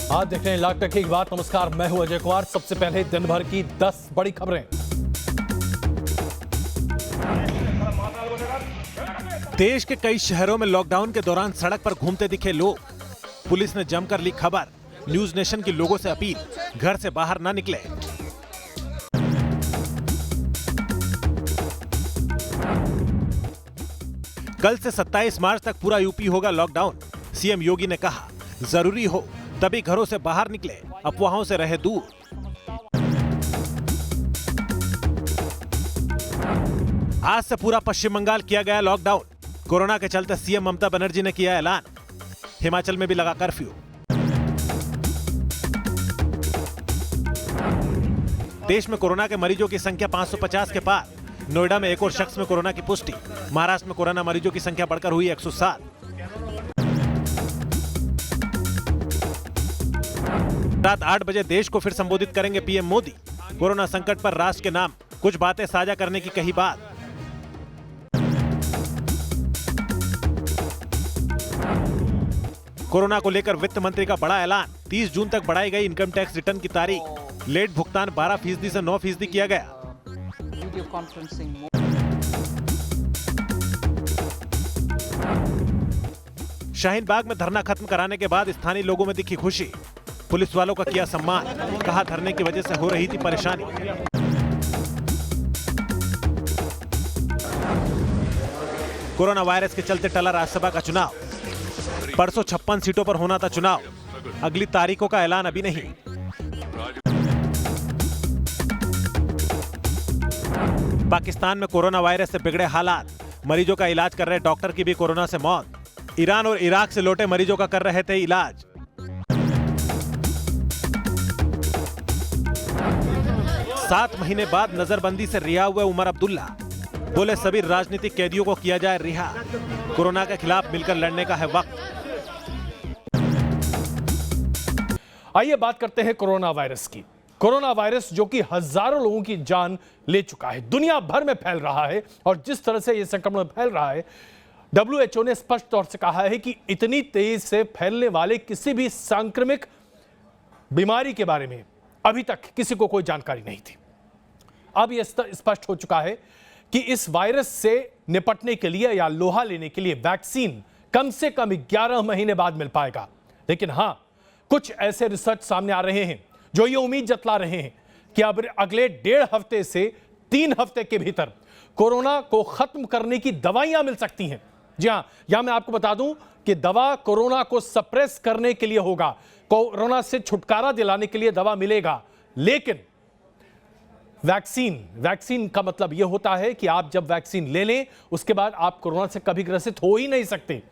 आज देख रहे हैं लाख टके की बात। नमस्कार, मैं हूं अजय कुमार। सबसे पहले दिन भर की 10 बड़ी खबरें। देश के कई शहरों में लॉकडाउन के दौरान सड़क पर घूमते दिखे लोग। पुलिस ने जमकर ली खबर। न्यूज नेशन की लोगों से अपील, घर से बाहर ना निकले। कल से 27 मार्च तक पूरा यूपी होगा लॉकडाउन। सीएम योगी ने कहा, जरूरी हो तभी घरों से बाहर निकले, अफवाहों से रहे दूर। आज से पूरा पश्चिम बंगाल किया गया लॉकडाउन। कोरोना के चलते सीएम ममता बनर्जी ने किया ऐलान। हिमाचल में भी लगा कर्फ्यू। देश में कोरोना के मरीजों की संख्या 550 के पार। नोएडा में एक और शख्स में कोरोना की पुष्टि। महाराष्ट्र में कोरोना मरीजों की संख्या बढ़कर हुई 107। रात 8 बजे देश को फिर संबोधित करेंगे पीएम मोदी। कोरोना संकट पर राष्ट्र के नाम कुछ बातें साझा करने की कही बात। कोरोना को लेकर वित्त मंत्री का बड़ा ऐलान। 30 जून तक बढ़ाई गई इनकम टैक्स रिटर्न की तारीख। लेट भुगतान 12% से 9% किया गया। शाहीन बाग में धरना खत्म कराने के बाद स्थानीय लोगों में दिखी खुशी। पुलिस वालों का किया सम्मान। कहा, धरने की वजह से हो रही थी परेशानी। कोरोना वायरस के चलते टला राज्यसभा का चुनाव। परसों 56 सीटों पर होना था चुनाव। अगली तारीखों का ऐलान अभी नहीं। पाकिस्तान में कोरोना वायरस से बिगड़े हालात। मरीजों का इलाज कर रहे डॉक्टर की भी कोरोना से मौत। ईरान और इराक से लौटे मरीजों का कर रहे थे इलाज। सात महीने बाद नजरबंदी से रिहा हुए उमर अब्दुल्ला। बोले, सभी राजनीतिक कैदियों को किया जाए रिहा। कोरोना के खिलाफ मिलकर लड़ने का है वक्त। आइए बात करते हैं कोरोना वायरस की। कोरोना वायरस जो कि हजारों लोगों की जान ले चुका है, दुनिया भर में फैल रहा है। और जिस तरह से यह संक्रमण फैल रहा है, WHO ने स्पष्ट तौर से कहा है कि इतनी तेजी से फैलने वाले किसी भी सांक्रमिक बीमारी के बारे में अभी तक किसी को कोई जानकारी नहीं थी। अब यह स्पष्ट हो चुका है कि इस वायरस से निपटने के लिए या लोहा लेने के लिए वैक्सीन कम से कम 11 महीने बाद मिल पाएगा। लेकिन हां, कुछ ऐसे रिसर्च सामने आ रहे हैं जो ये उम्मीद जतला रहे हैं कि अब अगले 1.5 हफ्ते से 3 हफ्ते के भीतर कोरोना को खत्म करने की दवाइयां मिल सकती हैं। जी हां, यहां मैं आपको बता दूं कि दवा कोरोना को सप्रेस करने के लिए होगा। कोरोना से छुटकारा दिलाने के लिए दवा मिलेगा। लेकिन वैक्सीन का मतलब यह होता है कि आप जब वैक्सीन ले लें, उसके बाद आप कोरोना से कभी ग्रसित हो ही नहीं सकते।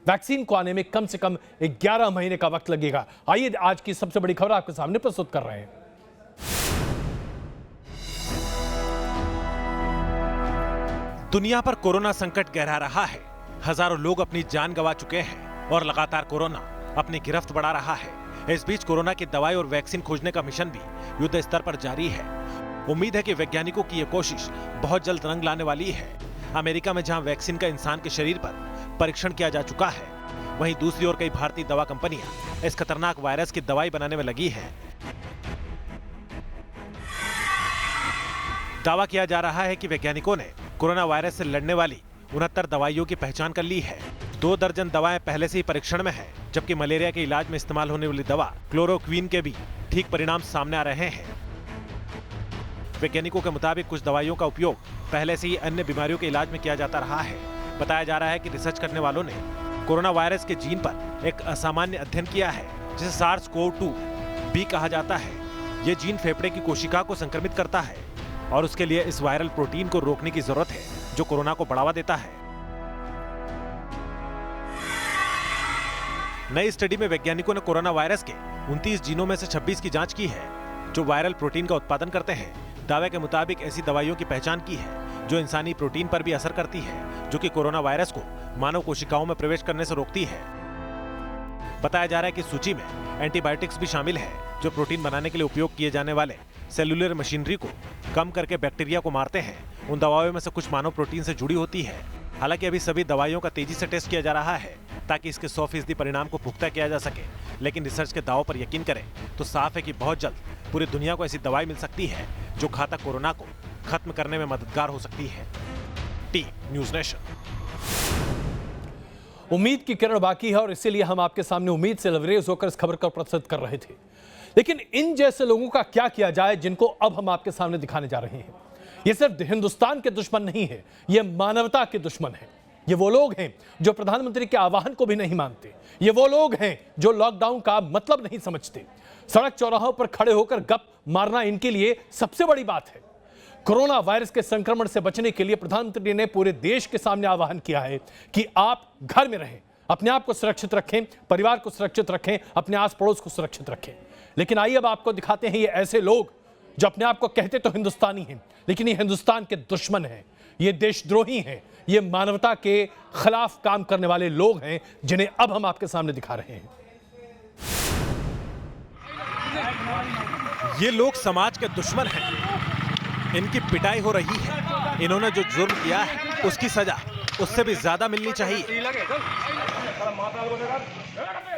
वैक्सीन को आने में कम से कम 11 महीने का वक्त लगेगा। आइए आज की सबसे बड़ी खबर आपके सामने प्रस्तुत कर रहे हैं। दुनिया पर कोरोना संकट गहरा रहा है। हजारों लोग अपनी जान गंवा चुके हैं और लगातार कोरोना अपनी गिरफ्त बढ़ा रहा है। इस बीच कोरोना की दवाई और वैक्सीन खोजने का मिशन भी युद्ध स्तर पर जारी है। उम्मीद है कि वैज्ञानिकों की यह कोशिश बहुत जल्द रंग लाने वाली है। अमेरिका में जहां वैक्सीन का इंसान के शरीर पर परीक्षण किया जा चुका है, वहीं दूसरी ओर कई भारतीय दवा कंपनियां इस खतरनाक वायरस की दवाई बनाने में लगी हैं। दावा किया जा रहा है कि वैज्ञानिकों ने कोरोना वायरस से लड़ने वाली 69 दवाइयों की पहचान कर ली है। 2 दर्जन दवाएं पहले से ही परीक्षण में है, जबकि मलेरिया के इलाज में इस्तेमाल होने वाली दवा क्लोरोक्वीन के भी ठीक परिणाम सामने आ रहे हैं। वैज्ञानिकों के मुताबिक कुछ दवाइयों का उपयोग पहले से ही अन्य बीमारियों के इलाज में किया जाता रहा है। बताया जा रहा है कि रिसर्च करने वालों ने कोरोना वायरस के जीन पर एक असामान्य अध्ययन किया है, जिसे SARS-CoV-2 कहा जाता है। ये जीन फेफड़े की कोशिका को संक्रमित करता है और उसके लिए इस वायरल प्रोटीन को रोकने की जरूरत है, जो कोरोना को बढ़ावा देता है। नई स्टडी में वैज्ञानिकों ने कोरोना वायरस के 29 जीनों में से 26 की जांच की है, जो वायरल प्रोटीन का उत्पादन करते हैं। दावे के मुताबिक ऐसी दवाइयों की पहचान की है जो इंसानी प्रोटीन पर भी असर करती है, जो कि कोरोना वायरस को मानव कोशिकाओं में प्रवेश करने से रोकती है। बताया जा रहा है कि सूची में एंटीबायोटिक्स भी शामिल है, जो प्रोटीन बनाने के लिए उपयोग किए जाने वाले सेलुलर मशीनरी को कम करके बैक्टीरिया को मारते हैं। उन दवाओं में से कुछ मानव प्रोटीन से जुड़ी होती है। हालांकि अभी सभी दवाइयों का तेजी से टेस्ट किया जा रहा है। ताकि इसके 100% परिणाम को पुख्ता किया जा सके। लेकिन रिसर्च के दावों पर यकीन करें तो साफ है कि बहुत जल्द पूरी दुनिया को ऐसी दवाई मिल सकती है जो घातक कोरोना को खत्म करने में मददगार हो सकती है। T news nation. उम्मीद की किरण बाकी है और इसीलिए हम आपके सामने उम्मीद से लबरेज होकर इस खबर को प्रस्तुत कर रहे थे। लेकिन इन जैसे लोगों का क्या किया जाए जिनको अब हम आपके सामने दिखाने जा रहे हैं। ये सिर्फ हिंदुस्तान के दुश्मन नहीं है, ये मानवता के दुश्मन है। ये वो लोग हैं जो प्रधानमंत्री के आह्वान को भी नहीं मानते। ये वो लोग हैं जो लॉकडाउन का मतलब नहीं समझते। सड़क चौराहों पर खड़े होकर गप मारना इनके लिए सबसे बड़ी बात है। कोरोना वायरस के संक्रमण से बचने के लिए प्रधानमंत्री ने पूरे देश के सामने आह्वान किया है कि आप घर में रहें, अपने आप को सुरक्षित रखें, परिवार को सुरक्षित रखें, अपने आस पड़ोस को सुरक्षित रखें। लेकिन आइए अब आपको दिखाते हैं ये ऐसे लोग जो अपने आप को कहते तो हिंदुस्तानी हैं, लेकिन ये हिंदुस्तान के दुश्मन हैं, ये देशद्रोही हैं, ये मानवता के खिलाफ काम करने वाले लोग हैं जिन्हें अब हम आपके सामने दिखा रहे हैं। ये लोग समाज के दुश्मन हैं। इनकी पिटाई हो रही है। इन्होंने जो जुर्म किया है उसकी सजा उससे भी ज्यादा मिलनी चाहिए,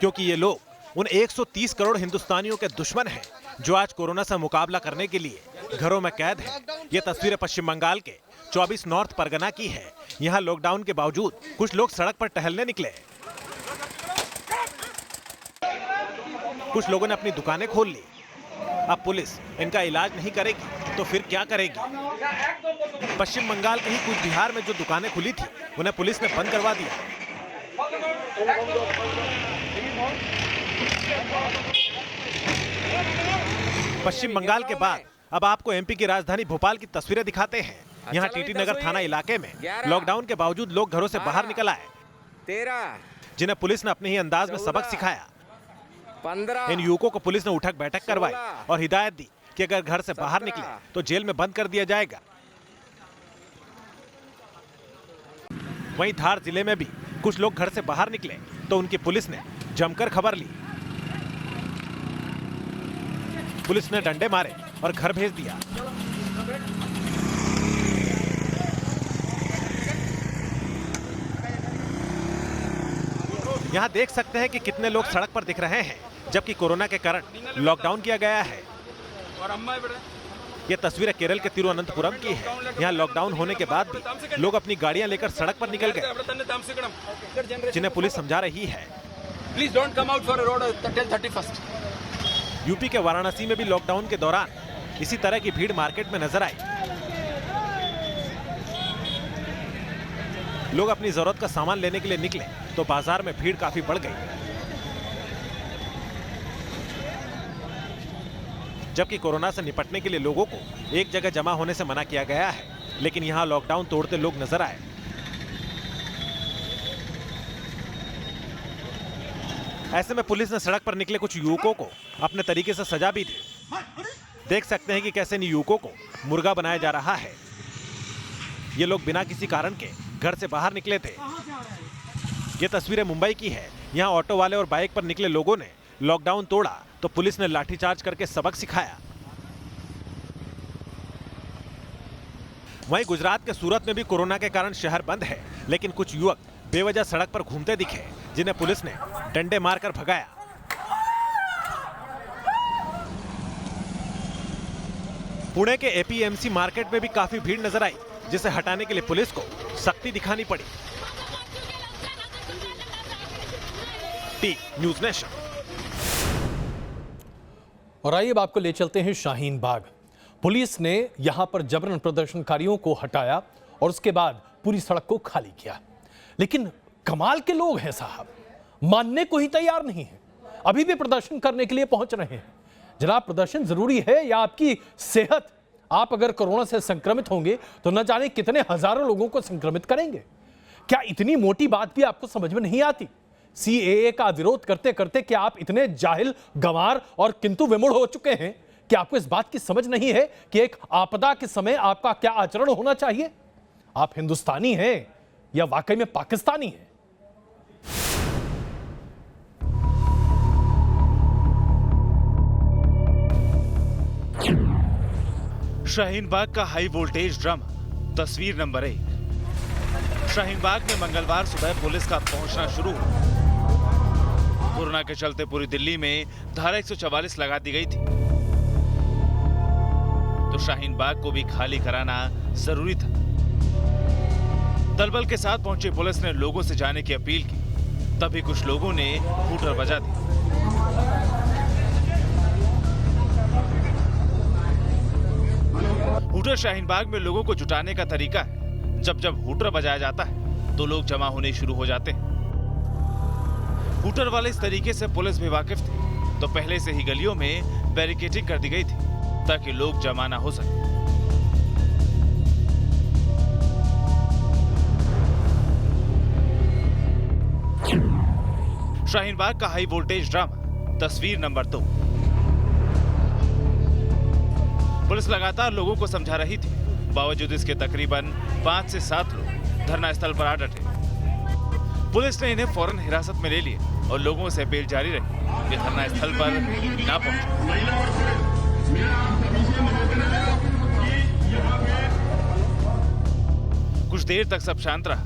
क्योंकि ये लोग उन 130 करोड़ हिंदुस्तानियों के दुश्मन हैं जो आज कोरोना से मुकाबला करने के लिए घरों में कैद हैं। ये तस्वीरें पश्चिम बंगाल के 24 नॉर्थ परगना की है। यहाँ लॉकडाउन के बावजूद कुछ लोग सड़क पर टहलने निकले। कुछ लोगों ने अपनी दुकानें खोल ली। अब पुलिस इनका इलाज नहीं करेगी तो फिर क्या करेगी? पश्चिम बंगाल के ही कुछ बिहार में जो दुकानें खुली थी उन्हें पुलिस ने बंद करवा दिया। पश्चिम बंगाल के बाद अब आपको एमपी की राजधानी भोपाल की तस्वीरें दिखाते हैं। यहाँ टीटी नगर थाना इलाके में लॉकडाउन के बावजूद लोग घरों से बाहर निकल आए, जिन्हें पुलिस ने अपने ही अंदाज में सबक सिखाया। इन युवकों को पुलिस ने उठक बैठक करवाई और हिदायत दी कि अगर घर से बाहर निकले तो जेल में बंद कर दिया जाएगा। वहीं धार जिले में भी कुछ लोग घर से बाहर निकले तो उनकी पुलिस ने जमकर खबर ली। पुलिस ने डंडे मारे और घर भेज दिया। यहाँ देख सकते हैं कि कितने लोग सड़क पर दिख रहे हैं, जबकि कोरोना के कारण लॉकडाउन किया गया है। ये तस्वीर केरल के तिरुवनंतपुरम की है। यहाँ लॉकडाउन होने के बाद भी लोग अपनी गाड़ियां लेकर सड़क पर निकल गए, जिन्हें पुलिस समझा रही है please don't come out for road till 31st। UP के वाराणसी में भी लॉकडाउन के दौरान इसी तरह की भीड़ मार्केट में नजर आई। लोग अपनी जरूरत का सामान लेने के लिए निकले तो बाजार में भीड़ काफी बढ़ गई। जबकि कोरोना से निपटने के लिए लोगों को एक जगह जमा होने से मना किया गया है, लेकिन यहां लॉकडाउन तोड़ते लोग नजर आए। ऐसे में पुलिस ने सड़क पर निकले कुछ युवकों को अपने तरीके से सजा भी दी। देख सकते हैं कि कैसे इन युवकों को मुर्गा बनाया जा रहा है। ये लोग बिना किसी कारण के घर से बाहर निकले थे। ये तस्वीरें मुंबई की है। यहाँ ऑटो वाले और बाइक पर निकले लोगों ने लॉकडाउन तोड़ा तो पुलिस ने लाठीचार्ज करके सबक सिखाया। वहीं गुजरात के सूरत में भी कोरोना के कारण शहर बंद है, लेकिन कुछ युवक बेवजह सड़क पर घूमते दिखे, जिन्हें पुलिस ने डंडे मारकर भगाया। पुणे के एपीएमसी मार्केट में भी काफी भीड़ नजर आई, जिसे हटाने के लिए पुलिस को सख्ती दिखानी पड़ी। T news nation. और आइए अब आपको ले चलते हैं शाहीन बाग। पुलिस ने यहां पर जबरन प्रदर्शनकारियों को हटाया और उसके बाद पूरी सड़क को खाली किया। लेकिन कमाल के लोग हैं साहब, मानने को ही तैयार नहीं है, अभी भी प्रदर्शन करने के लिए पहुंच रहे हैं। जनाब, प्रदर्शन जरूरी है या आपकी सेहत? आप अगर कोरोना से संक्रमित होंगे तो न जाने कितने हजारों लोगों को संक्रमित करेंगे। क्या इतनी मोटी बात भी आपको समझ में नहीं आती? सीएए का विरोध करते करते क्या आप इतने जाहिल, गंवार और किंतु विमूढ़ हो चुके हैं कि आपको इस बात की समझ नहीं है कि एक आपदा के समय आपका क्या आचरण होना चाहिए? आप हिंदुस्तानी हैं या वाकई में पाकिस्तानी हैं? शाहीन बाग का हाई वोल्टेज ड्रामा, तस्वीर नंबर 1। शाहीन बाग में मंगलवार सुबह पुलिस का पहुंचना शुरू हुआ। कोरोना के चलते पूरी दिल्ली में धारा 144 लगा दी गई थी, तो शाहीन बाग को भी खाली कराना जरूरी था। दलबल के साथ पहुंची पुलिस ने लोगों से जाने की अपील की, तभी कुछ लोगों ने हूटर बजा दी। हूटर शाहीन बाग में लोगों को जुटाने का तरीका है। जब जब हूटर बजाया जाता है तो लोग जमा होने शुरू हो जाते हैं। हूटर वाले इस तरीके से पुलिस भी वाकिफ थी, तो पहले से ही गलियों में बैरिकेडिंग कर दी गई थी ताकि लोग जमा ना हो सके। शाहीन बाग का हाई वोल्टेज ड्रामा, तस्वीर नंबर 2। पुलिस लगातार लोगों को समझा रही थी, बावजूद इसके तकरीबन 5 से 7 लोग धरना स्थल पर आ डटे। पुलिस ने इन्हें फौरन हिरासत में ले लिया और लोगों से अपील जारी रही कि धरना स्थल पर ना पहुंचे। कुछ देर तक सब शांत रहा।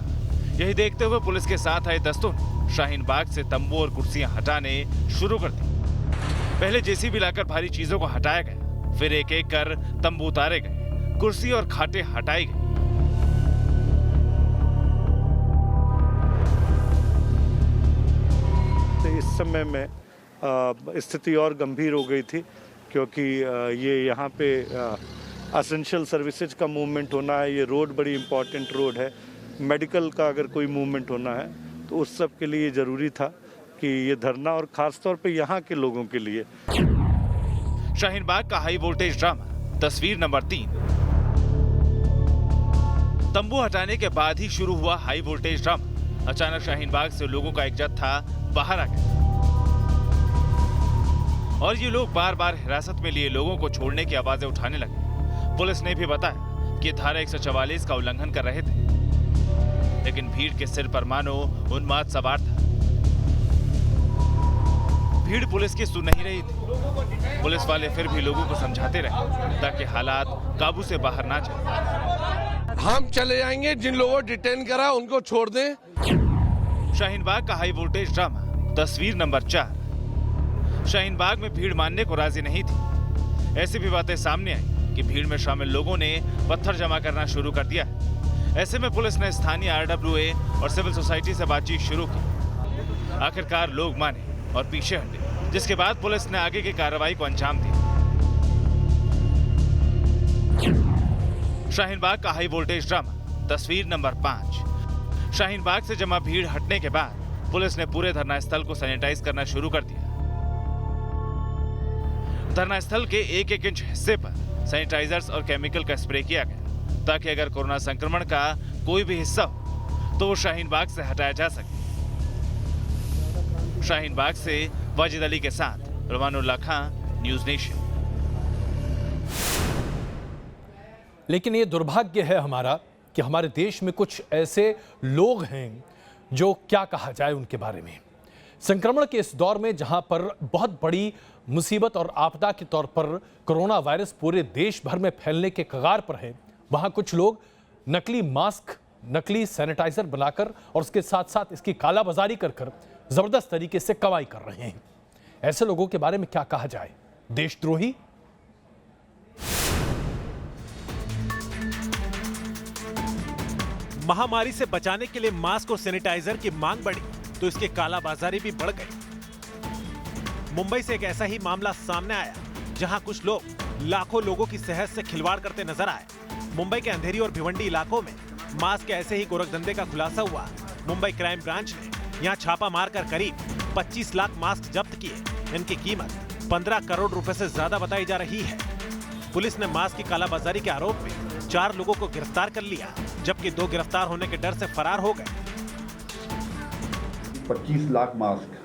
यही देखते हुए पुलिस के साथ आए दस्तों ने शाहीन बाग से तंबू और कुर्सियां हटाने शुरू कर दी। पहले जेसीबी लाकर भारी चीजों को हटाया गया, फिर एक एक कर तंबू उतारे गए, कुर्सी और खाटे हटाई गई। इस समय में स्थिति और गंभीर हो गई थी, क्योंकि ये यहाँ पे एसेंशियल सर्विसेज का मूवमेंट होना है। ये रोड बड़ी इम्पोर्टेंट रोड है। मेडिकल का अगर कोई मूवमेंट होना है तो उस सब के लिए ज़रूरी था कि ये धरना, और ख़ास तौर पे यहाँ के लोगों के लिए। शाहीन बाग का हाई वोल्टेज ड्रामा, तस्वीर नंबर 3। तंबू हटाने के बाद ही शुरू हुआ हाई वोल्टेज ड्रामा। अचानक शाहीन बाग से लोगों का एक जत्था बाहर आ गया और ये लोग बार बार हिरासत में लिए लोगों को छोड़ने की आवाजें उठाने लगे। पुलिस ने भी बताया कि धारा 144 का उल्लंघन कर रहे थे, लेकिन भीड़ के सिर पर मानो उन्माद सवार था। भीड़ पुलिस की सुन नहीं रही थी। पुलिस वाले फिर भी लोगों को समझाते रहे ताकि हालात काबू से बाहर ना जाए। हम चले जाएंगे, जिन लोगों को डिटेन करा उनको छोड़ दें। शाहीन बाग का हाई वोल्टेज ड्रामा, तस्वीर नंबर 4। शाहीन बाग में भीड़ मानने को राजी नहीं थी। ऐसी भी बातें सामने आई कि भीड़ में शामिल लोगों ने पत्थर जमा करना शुरू कर दिया। ऐसे में पुलिस ने स्थानीय RWA और सिविल सोसाइटी से बातचीत शुरू की। आखिरकार लोग माने और पीछे हटे, जिसके बाद पुलिस ने आगे की कार्रवाई को अंजाम दिया। शाहीन बाग का हाई वोल्टेज ड्रामा, तस्वीर नंबर 5। शाहीन बाग से जमा भीड़ हटने के बाद पुलिस ने पूरे धरना स्थल को सैनिटाइज करना शुरू कर दिया। धरना स्थल के एक एक इंच हिस्से पर सैनिटाइजर्स और केमिकल का स्प्रे किया गया, ताकि अगर कोरोना संक्रमण का कोई भी हिस्सा हो तो वो शाहीन बाग से हटाया जा सके। शाहीन बाग से वाजिद अली के साथ रवानुल्लाह खान, न्यूज नेशन। लेकिन ये दुर्भाग्य है हमारा कि हमारे देश में कुछ ऐसे लोग हैं जो क्या कहा जाए उनके बारे में। संक्रमण के इस दौर में जहां पर बहुत बड़ी मुसीबत और आपदा के तौर पर कोरोना वायरस पूरे देश भर में फैलने के कगार पर है, वहां कुछ लोग नकली मास्क, नकली सैनिटाइजर बनाकर और उसके साथ साथ इसकी कालाबाजारी कर जबरदस्त तरीके से कमाई कर रहे हैं। ऐसे लोगों के बारे में क्या कहा जाए? देशद्रोही? महामारी से बचाने के लिए मास्क और सैनिटाइजर की मांग बढ़ी तो इसकी कालाबाजारी भी बढ़ गई। मुंबई से एक ऐसा ही मामला सामने आया जहां कुछ लोग लाखों लोगों की सेहत से खिलवाड़ करते नजर आए। मुंबई के अंधेरी और भिवंडी इलाकों में मास्क के ऐसे ही गोरखधंधे का खुलासा हुआ। मुंबई क्राइम ब्रांच ने यहां छापा मारकर करीब 25 लाख मास्क जब्त किए। इनकी कीमत 15 करोड़ रुपए से ज्यादा बताई जा रही है। पुलिस ने मास्क की कालाबाजारी के आरोप में 4 लोगों को गिरफ्तार कर लिया, जबकि 2 गिरफ्तार होने के डर से फरार हो गए। 25 लाख मास्क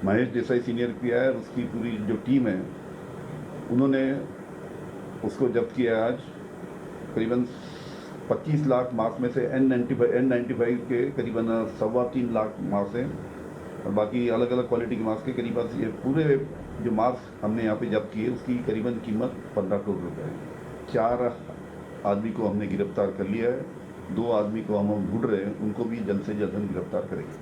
महेश देसाई सीनियर किया है, उसकी पूरी जो टीम है उन्होंने उसको जब्त किया है। आज करीबन 25 लाख मास्क में से N95 के करीबन 3.25 लाख मास्क हैं और बाकी अलग अलग क्वालिटी के मास्क के करीबन ये पूरे जो मास्क हमने यहाँ पे जब्त किए उसकी करीबन कीमत 15 करोड़ रुपए है। 4 आदमी को हमने गिरफ्तार कर लिया है, 2 आदमी को हम ढूंढ रहे हैं, उनको भी जल्द से जल्द हम गिरफ्तार करेंगे।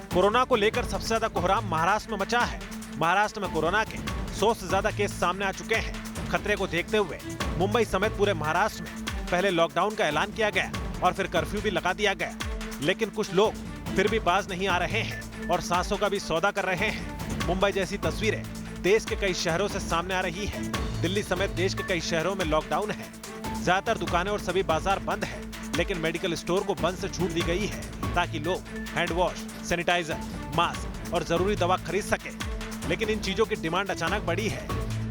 कोरोना को लेकर सबसे ज्यादा कोहराम महाराष्ट्र में मचा है। महाराष्ट्र में कोरोना के 100 से ज्यादा केस सामने आ चुके हैं। खतरे को देखते हुए मुंबई समेत पूरे महाराष्ट्र में पहले लॉकडाउन का ऐलान किया गया और फिर कर्फ्यू भी लगा दिया गया। लेकिन कुछ लोग फिर भी बाज नहीं आ रहे हैं और सांसों का भी सौदा कर रहे हैं। मुंबई जैसी तस्वीरें देश के कई शहरों से सामने आ रही है। दिल्ली समेत देश के कई शहरों में लॉकडाउन है। ज्यादातर दुकानें और सभी बाजार बंद है, लेकिन मेडिकल स्टोर को बंद से छूट दी गई है ताकि लोग हैंड वॉश, सैनिटाइजर, मास्क और जरूरी दवा खरीद सके। लेकिन इन चीजों की डिमांड अचानक बढ़ी है।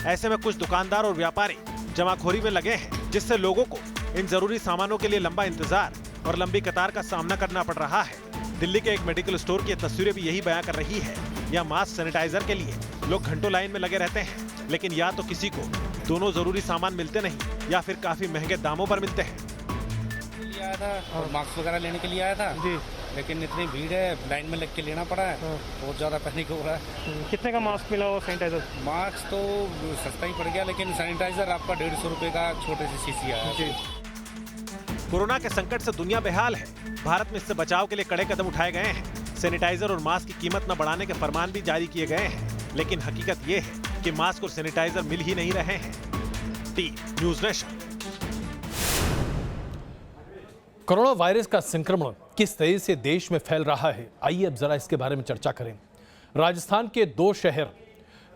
ऐसे में कुछ दुकानदार और व्यापारी जमाखोरी में लगे हैं, जिससे लोगों को इन जरूरी सामानों के लिए लंबा इंतजार और लंबी कतार का सामना करना पड़ रहा है। दिल्ली के एक मेडिकल स्टोर की तस्वीरें भी यही बयां कर रही है। यहाँ मास्क, सैनिटाइजर के लिए लोग घंटों लाइन में लगे रहते हैं, लेकिन या तो किसी को दोनों जरूरी सामान मिलते नहीं या फिर काफी महंगे दामों पर मिलते हैं। आया था और मास्क वगैरह लेने के लिए आया था जी, लेकिन इतनी भीड़ है, लाइन में लग के लेना पड़ा है। बहुत ज़्यादा पैनिक हो रहा है। कितने का मास्क मिला और सैनिटाइजर? मास्क तो सस्ता ही पड़ गया, लेकिन सैनिटाइजर आपका 150 रुपये का छोटे से शीशी आया जी। कोरोना के संकट से दुनिया बेहाल है। भारत में इससे बचाव के लिए कड़े कदम उठाए गए हैं। सैनिटाइजर और मास्क की कीमत न बढ़ाने के फरमान भी जारी किए गए हैं, लेकिन हकीकत ये है कि मास्क और सैनिटाइजर मिल ही नहीं रहे हैं। T news nation. Corona virus का संक्रमण किस तरह से देश में फैल रहा है, आइए अब जरा इसके बारे में चर्चा करें। राजस्थान के 2 शहर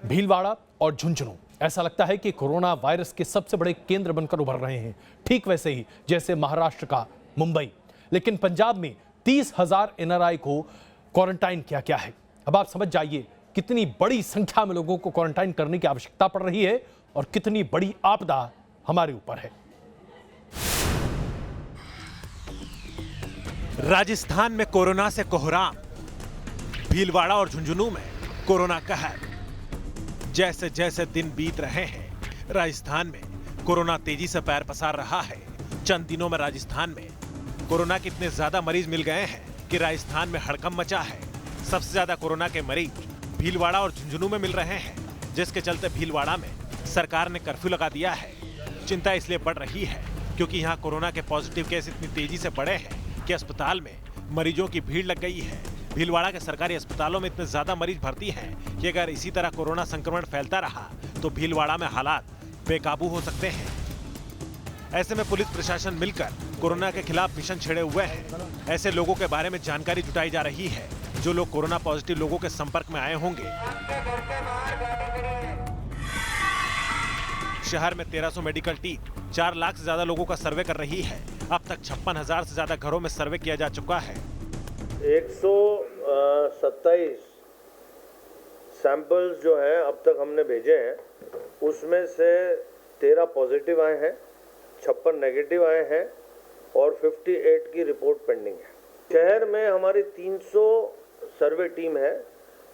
भीलवाड़ा और झुंझुनू ऐसा लगता है कि कोरोना वायरस के सबसे बड़े केंद्र बनकर उभर रहे हैं, ठीक वैसे ही जैसे महाराष्ट्र का मुंबई। लेकिन पंजाब में 30,000 NRI को क्वारंटाइन किया गया है। अब आप समझ जाइए कितनी बड़ी संख्या में लोगों को क्वारंटाइन करने की आवश्यकता पड़ रही है और कितनी बड़ी आपदा हमारे ऊपर है। राजस्थान में कोरोना से कोहराम, भीलवाड़ा और झुंझुनू में कोरोना कहर। जैसे जैसे दिन बीत रहे हैं, राजस्थान में कोरोना तेजी से पैर पसार रहा है। चंद दिनों में राजस्थान में कोरोना के इतने ज्यादा मरीज मिल गए हैं कि राजस्थान में हड़कंप मचा है। सबसे ज्यादा कोरोना के मरीज भीलवाड़ा और झुंझुनू में मिल रहे हैं, जिसके चलते भीलवाड़ा में सरकार ने कर्फ्यू लगा दिया है। चिंता इसलिए बढ़ रही है क्योंकि यहाँ कोरोना के पॉजिटिव केस इतनी तेजी से बढ़े हैं कि अस्पताल में मरीजों की भीड़ लग गई है। भीलवाड़ा के सरकारी अस्पतालों में इतने ज्यादा मरीज भर्ती हैं कि अगर इसी तरह कोरोना संक्रमण फैलता रहा तो भीलवाड़ा में हालात बेकाबू हो सकते हैं। ऐसे में पुलिस प्रशासन मिलकर कोरोना के खिलाफ मिशन छेड़े हुए हैं। ऐसे लोगों के बारे में जानकारी जुटाई जा रही है जो लोग कोरोना पॉजिटिव लोगों के संपर्क में आए होंगे। शहर में 1300 मेडिकल टीम 4 लाख से ज्यादा लोगों का सर्वे कर रही है। अब तक 56,000 से ज्यादा घरों में सर्वे किया जा चुका है। 127 सैंपल्स जो हैं अब तक हमने भेजे हैं, उसमें से 13 पॉजिटिव आए हैं, 56 नेगेटिव आए हैं और 58 की रिपोर्ट पेंडिंग है। शहर में हमारी 300 सर्वे टीम है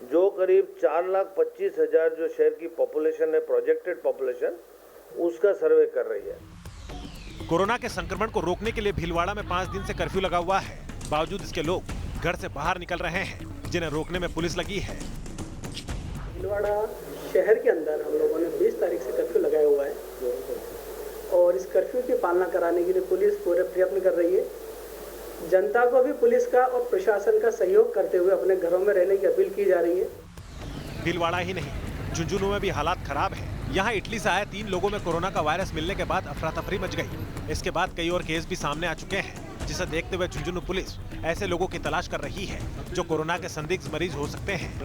जो करीब 4,25,000 जो शहर की पॉपुलेशन है, प्रोजेक्टेड पॉपुलेशन, उसका सर्वे कर रही है। कोरोना के संक्रमण को रोकने के लिए भीलवाड़ा में 5 दिन से कर्फ्यू लगा हुआ है। बावजूद इसके लोग घर से बाहर निकल रहे हैं, जिन्हें रोकने में पुलिस लगी है। भीलवाड़ा शहर के अंदर हम लोगों ने 20 तारीख से कर्फ्यू लगाया हुआ है और इस कर्फ्यू की पालना कराने के लिए पुलिस पूरे प्रयत्न कर रही है। जनता को भी पुलिस का और प्रशासन का सहयोग करते हुए अपने घरों में रहने की अपील की जा रही है। भीलवाड़ा ही नहीं, झुंझुनू में भी हालात खराब है। यहाँ इटली से आए 3 लोगों में कोरोना का वायरस मिलने के बाद अफरा तफरी मच गई। इसके बाद कई और केस भी सामने आ चुके हैं, जिसे देखते हुए झुंझुनू पुलिस ऐसे लोगों की तलाश कर रही है जो कोरोना के संदिग्ध मरीज हो सकते हैं।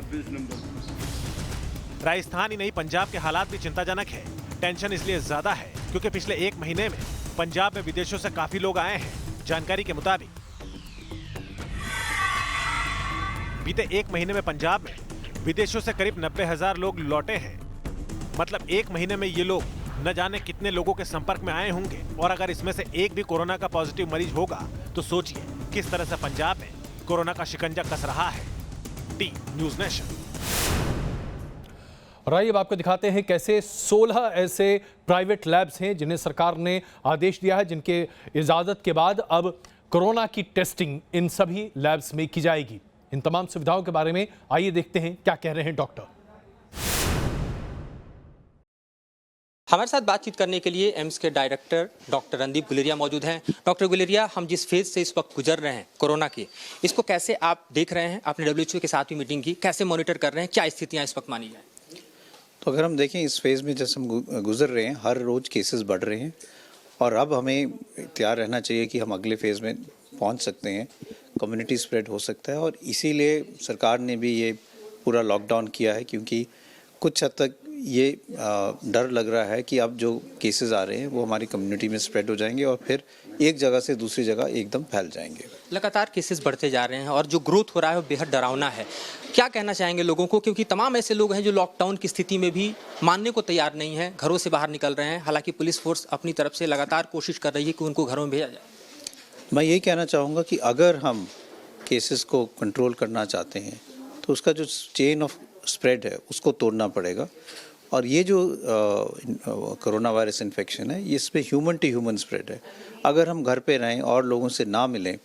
राजस्थान ही नहीं, पंजाब के हालात भी चिंताजनक है। टेंशन इसलिए ज्यादा है क्योंकि पिछले 1 महीने में पंजाब में विदेशों से काफी लोग आए हैं। जानकारी के मुताबिक बीते 1 महीने में पंजाब में विदेशों से करीब 90,000 लोग लौटे हैं। मतलब 1 महीने में ये लोग न जाने कितने लोगों के संपर्क में आए होंगे और अगर इसमें से एक भी कोरोना का पॉजिटिव मरीज होगा तो सोचिए किस तरह से पंजाब में कोरोना का शिकंजा कस रहा है। T news nation. और आइए अब आपको दिखाते हैं कैसे 16 ऐसे प्राइवेट लैब्स हैं जिन्हें सरकार ने आदेश दिया है, जिनके इजाजत के बाद अब कोरोना की टेस्टिंग इन सभी लैब्स में की जाएगी। इन तमाम सुविधाओं के बारे में आइए देखते हैं क्या कह रहे हैं डॉक्टर। हमारे साथ बातचीत करने के लिए एम्स के डायरेक्टर डॉक्टर रणदीप गुलेरिया मौजूद हैं। डॉक्टर गुलेरिया, हम जिस फेज से इस वक्त गुजर रहे हैं कोरोना की, इसको कैसे आप देख रहे हैं? आपने WHO के साथ भी मीटिंग की, कैसे मॉनिटर कर रहे हैं, क्या स्थितियां इस वक्त मानी जाए? तो अगर हम देखें इस फेज़ में जैसे हम गुजर रहे हैं, हर रोज़ केसेस बढ़ रहे हैं और अब हमें तैयार रहना चाहिए कि हम अगले फेज़ में पहुंच सकते हैं, कम्युनिटी स्प्रेड हो सकता है। और इसीलिए सरकार ने भी ये पूरा लॉकडाउन किया है, क्योंकि कुछ हद तक ये डर लग रहा है कि अब जो केसेस आ रहे हैं वो हमारी कम्युनिटी में स्प्रेड हो जाएंगे और फिर एक जगह से दूसरी जगह एकदम फैल जाएंगे। लगातार केसेस बढ़ते जा रहे हैं और जो ग्रोथ हो रहा है वो बेहद डरावना है। क्या कहना चाहेंगे लोगों को, क्योंकि तमाम ऐसे लोग हैं जो लॉकडाउन की स्थिति में भी मानने को तैयार नहीं है, घरों से बाहर निकल रहे हैं, हालांकि पुलिस फोर्स अपनी तरफ से लगातार कोशिश कर रही है कि उनको घरों में भेजा जाए। मैं यही कहना चाहूँगा कि अगर हम केसेस को कंट्रोल करना चाहते हैं तो उसका जो चेन ऑफ स्प्रेड है उसको तोड़ना पड़ेगा। और ये जो कोरोना वायरस इन्फेक्शन है ये इसमें ह्यूमन टू ह्यूमन स्प्रेड है। अगर हम घर पे रहें और लोगों से ना मिलें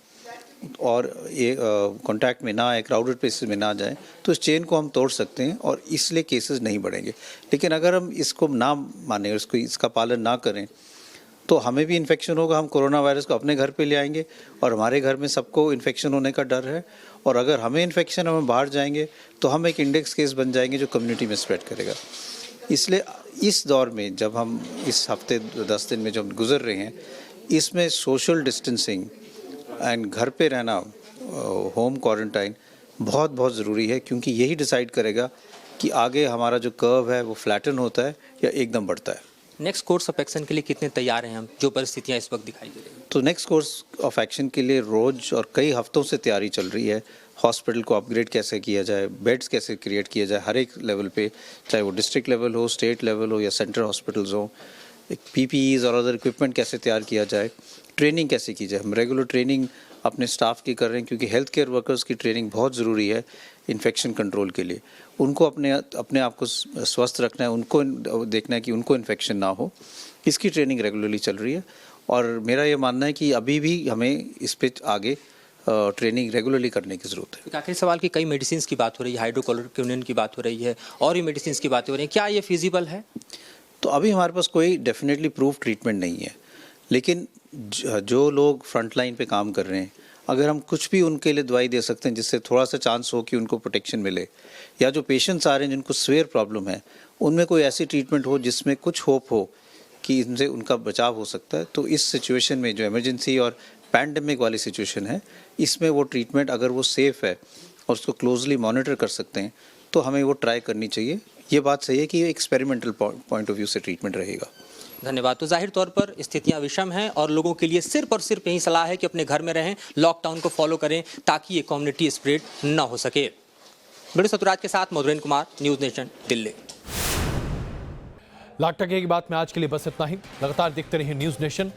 और ये कांटेक्ट में ना आए, क्राउडेड प्लेसेस में ना जाएं, तो इस चेन को हम तोड़ सकते हैं और इसलिए केसेस नहीं बढ़ेंगे। लेकिन अगर हम इसको ना माने, इसका पालन ना करें, तो हमें भी इन्फेक्शन होगा, हम कोरोना वायरस को अपने घर पे ले आएंगे और हमारे घर में सबको इन्फेक्शन होने का डर है। और अगर हमें इन्फेक्शन, हम बाहर जाएंगे तो हम एक इंडेक्स केस बन जाएंगे जो कम्युनिटी में स्प्रेड करेगा। इसलिए इस दौर में जब हम इस हफ्ते 10 दिन में जो हम गुजर रहे हैं, इसमें सोशल डिस्टेंसिंग एंड घर पे रहना, होम क्वारंटाइन बहुत बहुत ज़रूरी है, क्योंकि यही डिसाइड करेगा कि आगे हमारा जो कर्व है वो फ्लैटन होता है या एकदम बढ़ता है। नेक्स्ट कोर्स ऑफ एक्शन के लिए कितने तैयार हैं हम, जो परिस्थितियां इस वक्त दिखाई दे रही हैं? तो नेक्स्ट कोर्स ऑफ एक्शन के लिए रोज़ और कई हफ्तों से तैयारी चल रही है। हॉस्पिटल को अपग्रेड कैसे किया जाए, बेड्स कैसे क्रिएट किया जाए हर एक लेवल पे, चाहे वो डिस्ट्रिक्ट लेवल हो, स्टेट लेवल हो या सेंट्रल हॉस्पिटल्स हो। एक PPEs और अदर इक्विपमेंट कैसे तैयार किया जाए, ट्रेनिंग कैसे की जाए। हम रेगुलर ट्रेनिंग अपने स्टाफ की कर रहे हैं, क्योंकि हेल्थ केयर वर्कर्स की ट्रेनिंग बहुत ज़रूरी है इन्फेक्शन कंट्रोल के लिए। उनको अपने आप को स्वस्थ रखना है, उनको देखना है कि उनको इन्फेक्शन ना हो। इसकी ट्रेनिंग रेगुलरली चल रही है और मेरा ये मानना है कि अभी भी हमें इस पे आगे ट्रेनिंग रेगुलरली करने की ज़रूरत है। आखिरी सवाल की कई मेडिसिन की बात हो रही है, हाइड्रोक्लोरोक्विनिन की बात हो रही है और भी मेडिसिन की बातें हो रही हैं, क्या ये फिजिबल है? तो अभी हमारे पास कोई डेफिनेटली प्रूफ ट्रीटमेंट नहीं है, लेकिन जो लोग फ्रंट लाइन पे काम कर रहे हैं, अगर हम कुछ भी उनके लिए दवाई दे सकते हैं जिससे थोड़ा सा चांस हो कि उनको प्रोटेक्शन मिले, या जो पेशेंट्स आ रहे हैं जिनको सीवियर प्रॉब्लम है, उनमें कोई ऐसी ट्रीटमेंट हो जिसमें कुछ होप हो कि इनसे उनका बचाव हो सकता है, तो इस सिचुएशन में जो इमरजेंसी और पैंडेमिक वाली सिचुएशन है, इसमें वो ट्रीटमेंट अगर वो सेफ़ है और उसको क्लोजली मॉनिटर कर सकते हैं तो हमें वो ट्राई करनी चाहिए। ये बात सही है कि ये एक्सपेरिमेंटल पॉइंट ऑफ व्यू से ट्रीटमेंट रहेगा। धन्यवाद। तो जाहिर तौर पर स्थितियां विषम हैं और लोगों के लिए सिर्फ और सिर्फ यही सलाह है कि अपने घर में रहें, लॉकडाउन को फॉलो करें ताकि ये कम्युनिटी स्प्रेड न हो सके। बड़े सतुराज के साथ मधुरेंद्र कुमार, न्यूज़ नेशन, दिल्ली। लाख टके की बात में आज के लिए बस इतना ही। लगातार देखते रहिए न्यूज़ नेशन।